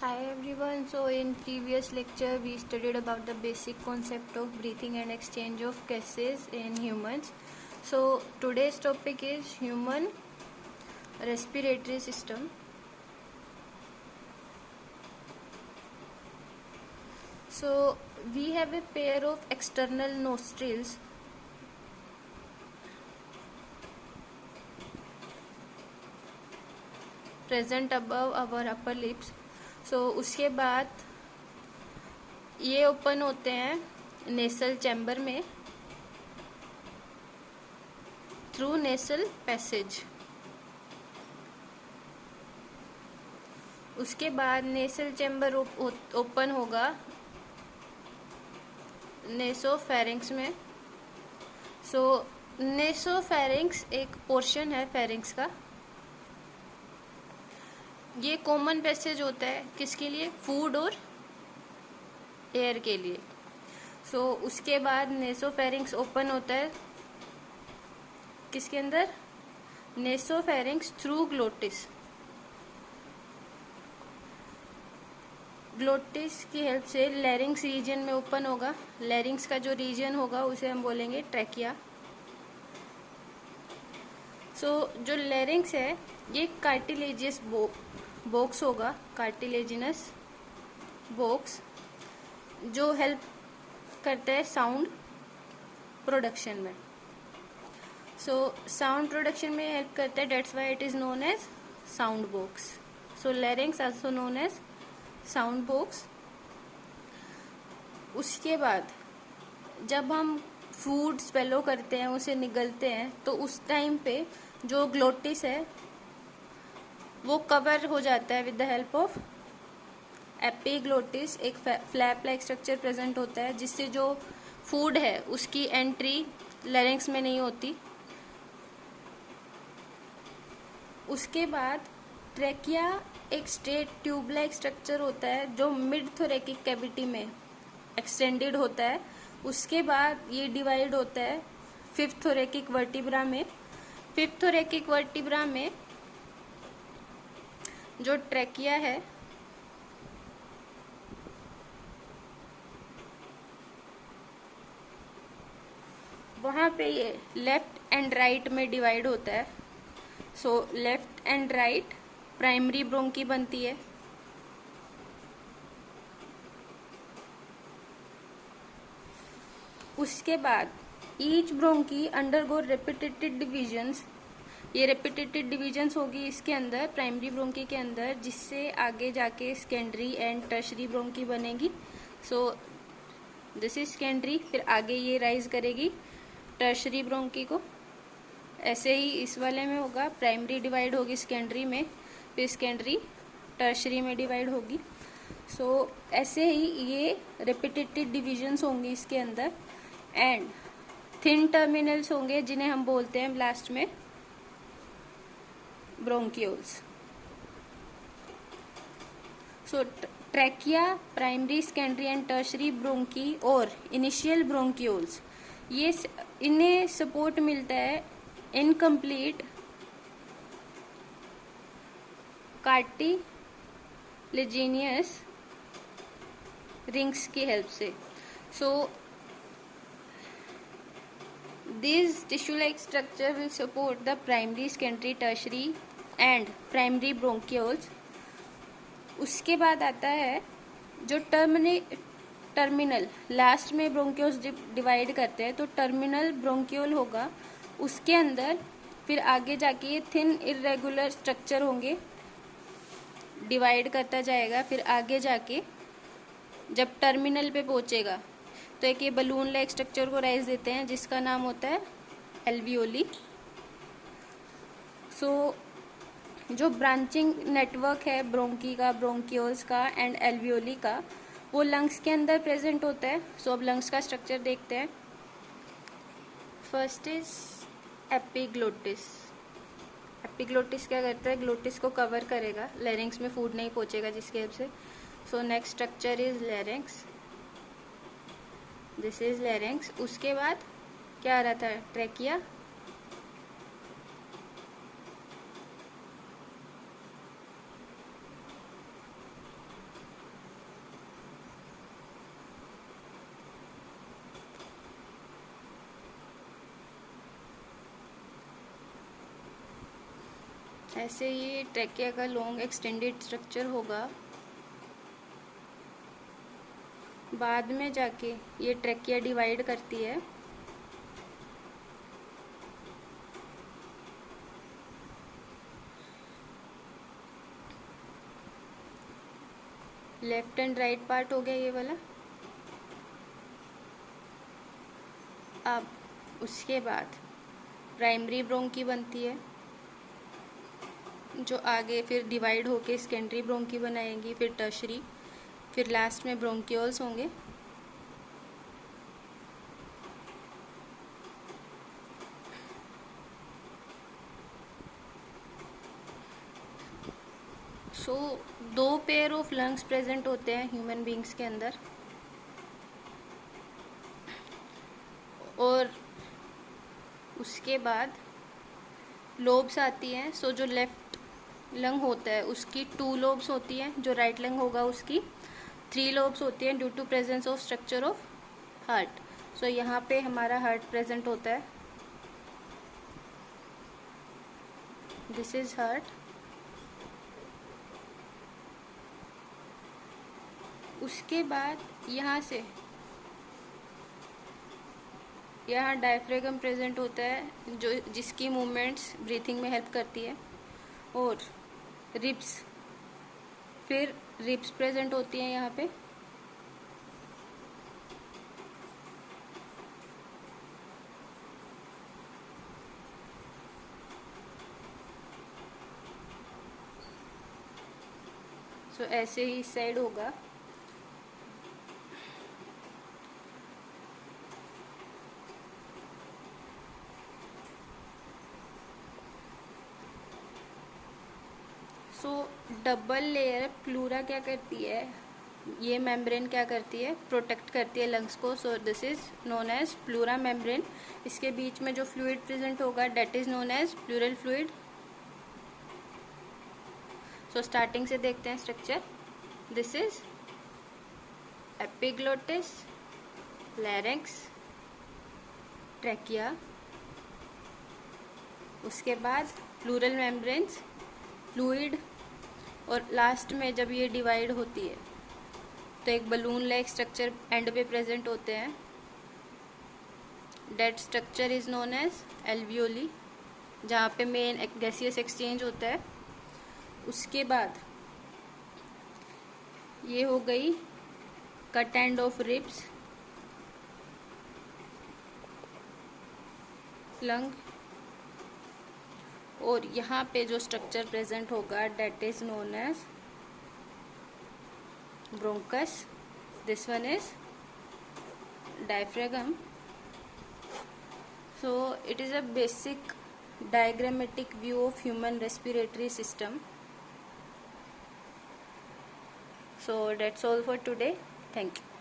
Hi everyone. So in previous lecture we studied about the basic concept of breathing and exchange of gases in humans. So today's topic is human respiratory system. So we have a pair of external nostrils present above our upper lips. So उसके बाद ये open होते हैं नेसल chamber में through nasal passage. उसके बाद नेसल chamber open होगा nasopharynx में. सो नेसोफेरिंक्स एक पोर्शन है फेरिंक्स का. ये कॉमन पैसेज होता है किसके लिए? फूड और एयर के लिए. सो उसके बाद नेसोफेरिंक्स ओपन होता है किसके अंदर? Nasopharynx through glottis. ग्लोटिस की हेल्प से लैरिंग्स रीजन में ओपन होगा. लैरिंग्स का जो रीजन होगा उसे हम बोलेंगे ट्रैकिया. सो जो लैरिंग्स है ये कार्टिलेजियस बॉक्स होगा, कार्टिलेजिनस बॉक्स, जो हेल्प करता है साउंड प्रोडक्शन में. सो साउंड प्रोडक्शन में हेल्प करता है. That's why it is known as sound box. So larynx also known as sound box. उसके बाद जब हम फूड स्वेलो करते हैं, उसे निगलते हैं, तो उस टाइम पे जो ग्लोटिस है वो कवर हो जाता है with the help of epiglottis. एक फ्लैप लाइक स्ट्रक्चर प्रेजेंट होता है जिससे जो फूड है उसकी एंट्री लैरिंग्स में नहीं होती. उसके बाद ट्रैकिया एक स्ट्रेट ट्यूब लाइक स्ट्रक्चर होता है जो मिड थोरेकिक कैविटी में एक्सटेंडेड होता है. उसके बाद ये डिवाइड होता है फिफ्थ थोरेकिक वर्टिब्रा में. फिफ्थ थोरेकिक वर्टिब्रा में जो ट्रैकिया है वहाँ पे ये लेफ्ट एंड राइट में डिवाइड होता है. So left and right primary bronchi बनती है. उसके बाद ईच ब्रोंकी अंडरगो रेपिटेटेड डिविजन्स. ये रेपिटेटेड डिविजन्स होगी इसके अंदर, प्राइमरी ब्रोंकी के अंदर, जिससे आगे जाके सेकेंडरी एंड टर्शरी ब्रोंकी बनेगी. सो दिस इज सेकेंडरी. फिर आगे ये राइज करेगी टर्शरी ब्रोंकी को. ऐसे ही इस वाले में होगा, प्राइमरी डिवाइड होगी सेकेंडरी में, फिर सेकेंडरी टर्शरी में डिवाइड होगी. सो ऐसे ही ये रेपिटेटेड डिविजन्स होंगी इसके अंदर. एंड थिन टर्मिनल्स होंगे जिन्हें हम बोलते हैं लास्ट में bronchioles. So trachea, primary, secondary and tertiary bronchi और इनिशियल ब्रोंकियोल्स, ये इन्हें सपोर्ट मिलता है इनकम्प्लीट कार्टिलेजिनियस रिंग्स की हेल्प से. सो these tissue-like structure will support the primary, secondary, tertiary and primary bronchioles. उसके बाद आता है जो टर्मिनल लास्ट में ब्रोंकियोल्स डिवाइड करते हैं, तो टर्मिनल ब्रोंकियोल होगा. उसके अंदर फिर आगे जाके ये थिन इरेगुलर स्ट्रक्चर होंगे, डिवाइड करता जाएगा. फिर आगे जाके जब टर्मिनल पे पहुंचेगा तो एक ये बलून लाइक स्ट्रक्चर को राइज देते हैं जिसका नाम होता है एल्वियोली. सो जो ब्रांचिंग नेटवर्क है ब्रोंकी का, ब्रोंकियोल्स का एंड एल्वियोली का, वो लंग्स के अंदर प्रेजेंट होता है. सो अब लंग्स का स्ट्रक्चर देखते हैं. First is epiglottis. एपिग्लोटिस क्या करता है? ग्लोटिस को कवर करेगा, लैरिंग्स में फूड नहीं पहुंचेगा जिसकी हेल्प से. So next structure is लैरिंग्स. This is लैरिंग्स. उसके बाद क्या आ रहा था? ट्रैकिया. ऐसे ये ट्रैकिया का लॉन्ग एक्सटेंडेड स्ट्रक्चर होगा। बाद में जाके ये ट्रैकिया डिवाइड करती है। लेफ्ट एंड राइट पार्ट हो गया ये वाला। अब उसके बाद प्राइमरी ब्रोंकी बनती है, जो आगे फिर डिवाइड होके सेकेंडरी ब्रोंकी बनाएंगी, फिर टर्शरी, फिर लास्ट में ब्रोंकियोल्स होंगे। सो 2 पेयर ऑफ लंग्स प्रेजेंट होते हैं ह्यूमन बींग्स के अंदर, और उसके बाद लोब्स आती हैं। सो जो लेफ्ट लंग होता है उसकी 2 लोब्स होती हैं, जो राइट लंग होगा उसकी 3 लोब्स होती हैं due to presence of structure of heart. So यहाँ पे हमारा हार्ट प्रेजेंट होता है। This is heart. उसके बाद यहाँ से यहाँ डायफ्रागम प्रेजेंट होता है, जो जिसकी मूवमेंट्स ब्रीथिंग में हेल्प करती है, और रिब्स, फिर रिब्स प्रेजेंट होती हैं यहाँ पे। सो ऐसे ही इस साइड होगा। सो डबल लेयर प्लूरा क्या करती है, ये मेम्ब्रेन क्या करती है, प्रोटेक्ट करती है लंग्स को। So this is known as pleura membrane. इसके बीच में जो फ्लूइड प्रेजेंट होगा that is known as pleural fluid. So starting से देखते हैं structure. This is epiglottis, larynx, trachea, उसके बाद प्लूरल मेम्ब्रेन्स, फ्लूइड, और लास्ट में जब ये डिवाइड होती है तो एक बलून लाइक स्ट्रक्चर एंड पे प्रेजेंट होते हैं। That structure is known as alveoli, जहाँ पे मेन गैसियस एक्सचेंज होता है। उसके बाद ये हो गई cut end of ribs, lung, और यहाँ पे जो स्ट्रक्चर प्रेजेंट होगा that is known as bronchus. This one is diaphragm. So it is a basic diagrammatic view of human respiratory system. So that's all for today. Thank you.